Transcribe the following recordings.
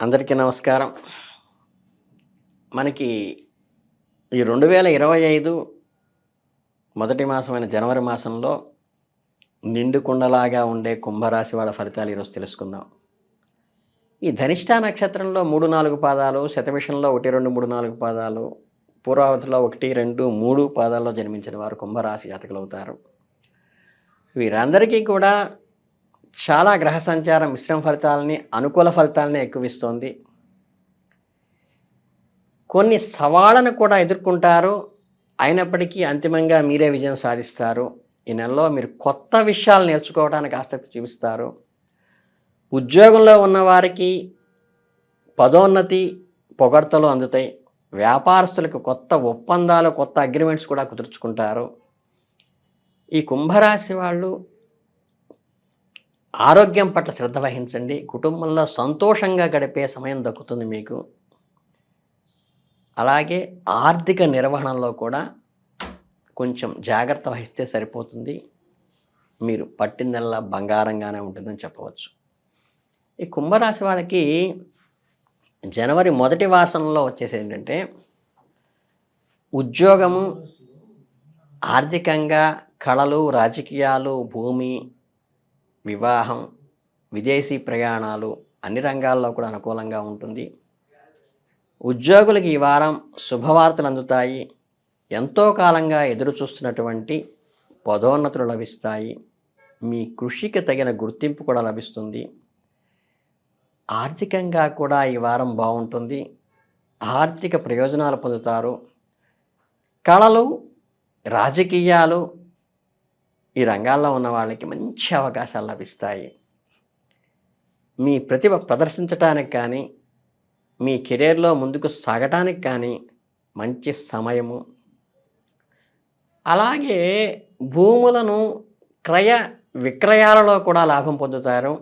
అందరికీ నమస్కారం. మనకి ఈ 2025 మొదటి మాసమైన జనవరి మాసంలో నిండు కుండలాగా ఉండే కుంభరాశి వాళ్ళ ఫలితాలు ఈరోజు తెలుసుకుందాం. ఈ ధనిష్ఠా నక్షత్రంలో 3, 4 పాదాలు, శతభిషంలో 1, 2, 3, 4 పాదాలు, పూర్వావతిలో 1, 2, 3 పాదాల్లో జన్మించిన వారు కుంభరాశి జాతకులవుతారు. వీరందరికీ కూడా చాలా గ్రహ సంచారం మిశ్రమ ఫలితాలని, అనుకూల ఫలితాలని ఎక్కువిస్తోంది. కొన్ని సవాళ్ళను కూడా ఎదుర్కొంటారు. అయినప్పటికీ అంతిమంగా మీరే విజయం సాధిస్తారు. ఈ నెలలో మీరు కొత్త విషయాలు నేర్చుకోవడానికి ఆసక్తి చూపిస్తారు. ఉద్యోగంలో ఉన్నవారికి పదోన్నతి, పొగడ్తలు అందుతాయి. వ్యాపారస్తులకు కొత్త ఒప్పందాలు, కొత్త అగ్రిమెంట్స్ కూడా కుదుర్చుకుంటారు. ఈ కుంభరాశి వాళ్ళు ఆరోగ్యం పట్ల శ్రద్ధ వహించండి. కుటుంబంలో సంతోషంగా గడిపే సమయం దక్కుతుంది మీకు. అలాగే ఆర్థిక నిర్వహణలో కూడా కొంచెం జాగ్రత్త వహిస్తే సరిపోతుంది. మీరు పట్టిందల్లా బంగారంగానే ఉంటుందని చెప్పవచ్చు. ఈ కుంభరాశి వాళ్ళకి జనవరి మొదటి వాసంలో వచ్చేసి ఏంటంటే ఉద్యోగము, ఆర్థికంగా, కళలు, రాజకీయాలు, భూమి, వివాహం, విదేశీ ప్రయాణాలు అన్ని రంగాల్లో కూడా అనుకూలంగా ఉంటుంది. ఉద్యోగులకి ఈ వారం శుభవార్తలు అందుతాయి. ఎంతో కాలంగా ఎదురు చూస్తున్నటువంటి పదోన్నతులు లభిస్తాయి. మీ కృషికి తగిన గుర్తింపు కూడా లభిస్తుంది. ఆర్థికంగా కూడా ఈ వారం బాగుంటుంది. ఆర్థిక ప్రయోజనాలు పొందుతారు. కళలు, రాజకీయాలు ఈ రంగాల్లో ఉన్న వాళ్ళకి మంచి అవకాశాలు లభిస్తాయి. మీ ప్రతిభ ప్రదర్శించటానికి కానీ, మీ కెరీర్లో ముందుకు సాగటానికి కానీ మంచి సమయము. అలాగే భూములను క్రయ విక్రయాలలో కూడా లాభం పొందుతారు.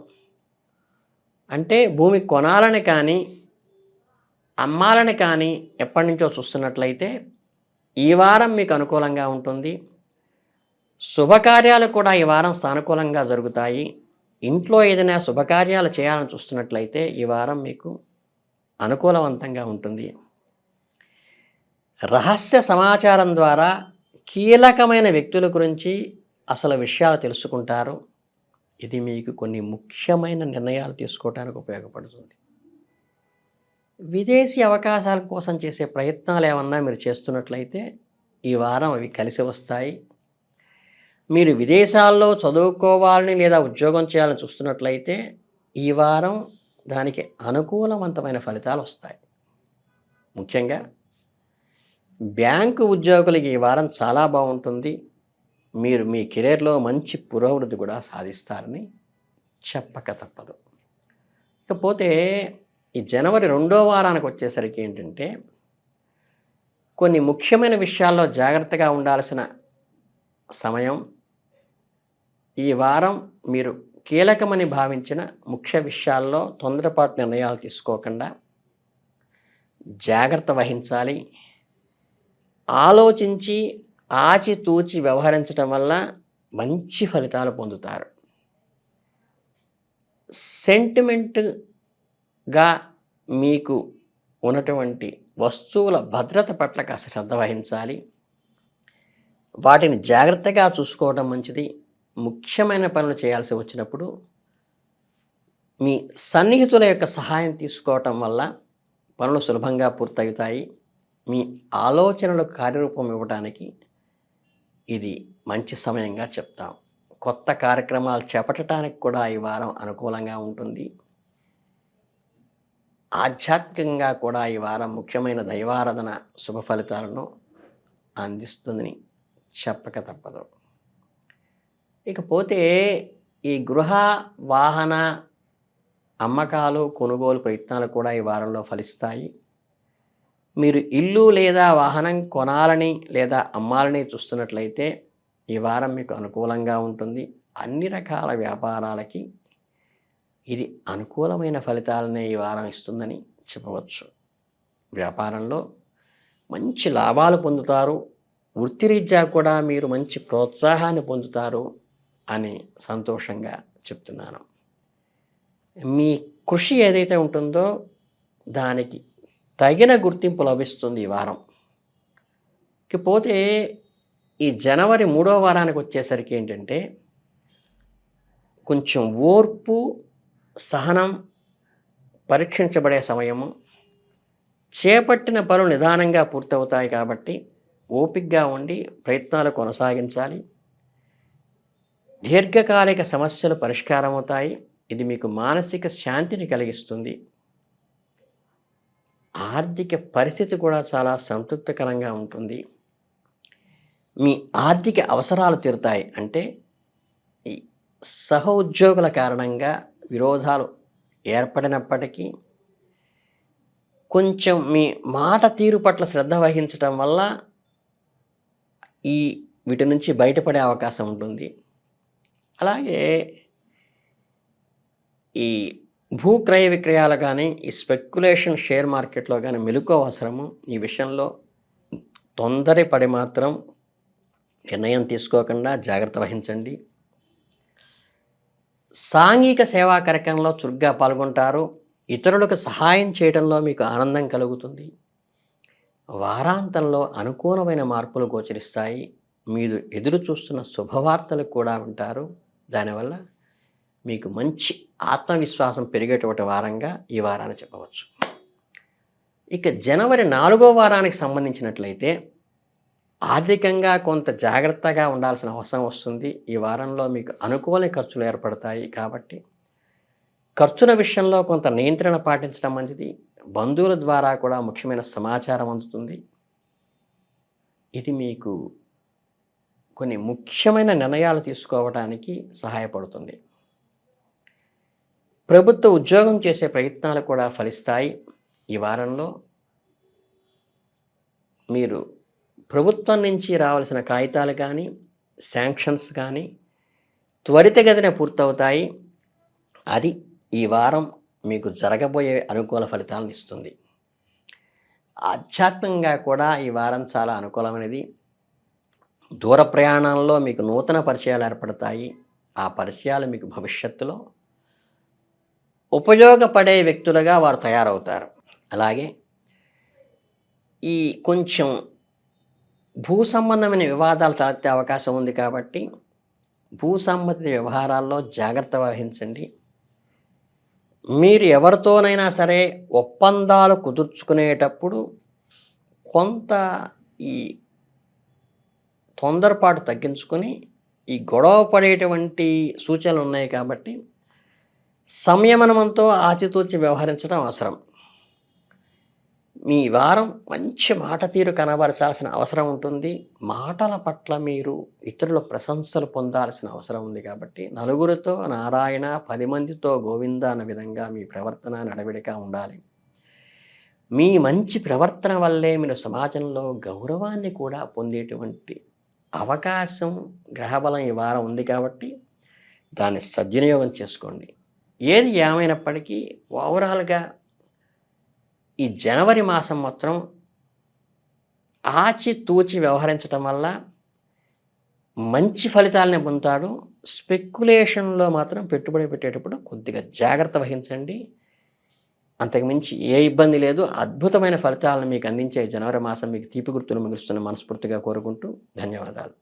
అంటే భూమి కొనాలని కానీ, అమ్మాలని కానీ ఎప్పటి నుంచో చూస్తున్నట్లయితే ఈ వారం మీకు అనుకూలంగా ఉంటుంది. శుభకార్యాలు కూడా ఈ వారం సానుకూలంగా జరుగుతాయి. ఇంట్లో ఏదైనా శుభకార్యాలు చేయాలని చూస్తున్నట్లయితే ఈ వారం మీకు అనుకూలవంతంగా ఉంటుంది. రహస్య సమాచారం ద్వారా కీలకమైన వ్యక్తుల గురించి అసలు విషయాలు తెలుసుకుంటారు. ఇది మీకు కొన్ని ముఖ్యమైన నిర్ణయాలు తీసుకోవడానికి ఉపయోగపడుతుంది. విదేశీ అవకాశాల కోసం చేసే ప్రయత్నాలు ఏమన్నా మీరు చేస్తున్నట్లయితే ఈ వారం అవి కలిసి వస్తాయి. మీరు విదేశాల్లో చదువుకోవాలని లేదా ఉద్యోగం చేయాలని చూస్తున్నట్లయితే ఈ వారం దానికి అనుకూలవంతమైన ఫలితాలు వస్తాయి. ముఖ్యంగా బ్యాంకు ఉద్యోగులకి ఈ వారం చాలా బాగుంటుంది. మీరు మీ కెరీర్లో మంచి పురోభివృద్ధి కూడా సాధిస్తారని చెప్పక తప్పదు. ఇకపోతే ఈ జనవరి 2వ వారానికి వచ్చేసరికి ఏంటంటే కొన్ని ముఖ్యమైన విషయాల్లో జాగ్రత్తగా ఉండాల్సిన సమయం. ఈ వారం మీరు కీలకమని భావించిన ముఖ్య విషయాల్లో తొందరపాటు నిర్ణయాలు తీసుకోకుండా జాగ్రత్త వహించాలి. ఆలోచించి ఆచితూచి వ్యవహరించడం వల్ల మంచి ఫలితాలు పొందుతారు. సెంటిమెంట్గా మీకు ఉన్నటువంటి వస్తువుల భద్రత పట్ల కాస్త శ్రద్ధ వహించాలి. వాటిని జాగ్రత్తగా చూసుకోవడం మంచిది. ముఖ్యమైన పనులు చేయాల్సి వచ్చినప్పుడు మీ సన్నిహితుల యొక్క సహాయం తీసుకోవటం వల్ల పనులు సులభంగా పూర్తవుతాయి. మీ ఆలోచనలకు కార్యరూపం ఇవ్వడానికి ఇది మంచి సమయంగా చెప్తాం. కొత్త కార్యక్రమాలు చేపట్టడానికి కూడా ఈ వారం అనుకూలంగా ఉంటుంది. ఆధ్యాత్మికంగా కూడా ఈ వారం ముఖ్యమైన దైవారాధన శుభ ఫలితాలను అందిస్తుందని చెప్పక తప్పదు. ఇకపోతే ఈ గృహ, వాహన అమ్మకాలు, కొనుగోలు ప్రయత్నాలు కూడా ఈ వారంలో ఫలిస్తాయి. మీరు ఇల్లు లేదా వాహనం కొనాలని లేదా అమ్మాలని చూస్తున్నట్లయితే ఈ వారం మీకు అనుకూలంగా ఉంటుంది. అన్ని రకాల వ్యాపారాలకి ఇది అనుకూలమైన ఫలితాలనే ఈ వారం ఇస్తుందని చెప్పవచ్చు. వ్యాపారంలో మంచి లాభాలు పొందుతారు. వృత్తిరీత్యా కూడా మీరు మంచి ప్రోత్సాహాన్ని పొందుతారు అని సంతోషంగా చెప్తున్నాను. మీ కృషి ఏదైతే ఉంటుందో దానికి తగిన గుర్తింపు లభిస్తుంది ఈ వారం. ఇకపోతే ఈ జనవరి 3వ వారానికి వచ్చేసరికి ఏంటంటే, కొంచెం ఓర్పు, సహనం పరీక్షించబడే సమయము. చేపట్టిన పనులు నిదానంగా పూర్తవుతాయి కాబట్టి, ఓపికగా ఉండి ప్రయత్నాలు కొనసాగించాలి. దీర్ఘకాలిక సమస్యలు పరిష్కారమవుతాయి. ఇది మీకు మానసిక శాంతిని కలిగిస్తుంది. ఆర్థిక పరిస్థితి కూడా చాలా సంతృప్తికరంగా ఉంటుంది. మీ ఆర్థిక అవసరాలు తీరుతాయి. అంటే ఈ సహ ఉద్యోగుల కారణంగా విరోధాలు ఏర్పడినప్పటికీ, కొంచెం మీ మాట తీరు పట్ల శ్రద్ధ వహించటం వల్ల ఈ వీటి నుంచి బయటపడే అవకాశం ఉంటుంది. అలాగే ఈ భూ క్రయ విక్రయాలు గానీ, ఈ స్పెక్యులేషన్ షేర్ మార్కెట్‌లో గానీ మెలకువ అవసరము. ఈ విషయంలో తొందరపడి మాత్రం నిర్ణయం తీసుకోకుండా జాగ్రత్త వహించండి. సాంఘిక సేవా కార్యక్రమంలో చురుగ్గా పాల్గొంటారు. ఇతరులకు సహాయం చేయడంలో మీకు ఆనందం కలుగుతుంది. వారాంతంలో అనుకూలమైన మార్పులు గోచరిస్తాయి. మీరు ఎదురు చూస్తున్న శుభవార్తలు కూడా వింటారు. దానివల్ల మీకు మంచి ఆత్మవిశ్వాసం పెరిగేటువంటి వారంగా ఈ వారాన్ని చెప్పవచ్చు. ఇక జనవరి 4వ వారానికి సంబంధించినట్లయితే, ఆర్థికంగా కొంత జాగ్రత్తగా ఉండాల్సిన అవసరం వస్తుంది. ఈ వారంలో మీకు అనుకోని ఖర్చులు ఏర్పడతాయి కాబట్టి, ఖర్చుల విషయంలో కొంత నియంత్రణ పాటించడం మంచిది. బంధువుల ద్వారా కూడా ముఖ్యమైన సమాచారం అందుతుంది. ఇది మీకు కొన్ని ముఖ్యమైన నిర్ణయాలు తీసుకోవడానికి సహాయపడుతుంది. ప్రభుత్వ ఉద్యోగం చేసే ప్రయత్నాలు కూడా ఫలిస్తాయి. ఈ వారంలో మీరు ప్రభుత్వం నుంచి రావాల్సిన కాగితాలు కానీ, శాంక్షన్స్ కానీ త్వరితగతిన పూర్తవుతాయి. అది ఈ వారం మీకు జరగబోయే అనుకూల ఫలితాలను ఇస్తుంది. ఆధ్యాత్మికంగా కూడా ఈ వారం చాలా అనుకూలమైనది. దూర ప్రయాణాల్లో మీకు నూతన పరిచయాలు ఏర్పడతాయి. ఆ పరిచయాలు మీకు భవిష్యత్తులో ఉపయోగపడే వ్యక్తులుగా వారు తయారవుతారు. అలాగే ఈ కొంచెం భూ సంబంధమైన వివాదాలు తలెత్తే అవకాశం ఉంది కాబట్టి, భూ సంబంధిత వ్యవహారాల్లో జాగ్రత్త వహించండి. మీరు ఎవరితోనైనా సరే ఒప్పందాలు కుదుర్చుకునేటప్పుడు కొంత ఈ తొందరపాటు తగ్గించుకొని, ఈ గొడవ పడేటువంటి సూచనలు ఉన్నాయి కాబట్టి, సంయమనంతో ఆచితూచి వ్యవహరించడం అవసరం. మీ వారం మంచి మాట తీరు కనబరచాల్సిన అవసరం ఉంటుంది. మాటల పట్ల మీరు ఇతరుల ప్రశంసలు పొందాల్సిన అవసరం ఉంది కాబట్టి, నలుగురితో నారాయణ, 10 మందితో గోవింద అన్న విధంగా మీ ప్రవర్తన, నడవడిక ఉండాలి. మీ మంచి ప్రవర్తన వల్లే మీరు సమాజంలో గౌరవాన్ని కూడా పొందేటువంటి అవకాశం, గ్రహబలం ఈ వారం ఉంది కాబట్టి, దాన్ని సద్వినియోగం చేసుకోండి. ఏది ఏమైనప్పటికీ ఓవరాల్‌గా ఈ జనవరి మాసం మాత్రం ఆచితూచి వ్యవహరించటం వల్ల మంచి ఫలితాలనే పొందుతాడు. స్పెక్యులేషన్‌లో మాత్రం పెట్టుబడి పెట్టేటప్పుడు కొద్దిగా జాగ్రత్త వహించండి. అంతకుమించి ఏ ఇబ్బంది లేదు. అద్భుతమైన ఫలితాలను మీకు అందించే జనవరి మాసం మీకు తీపి గుర్తులు మిగులుస్తుందని మనస్ఫూర్తిగా కోరుకుంటూ ధన్యవాదాలు.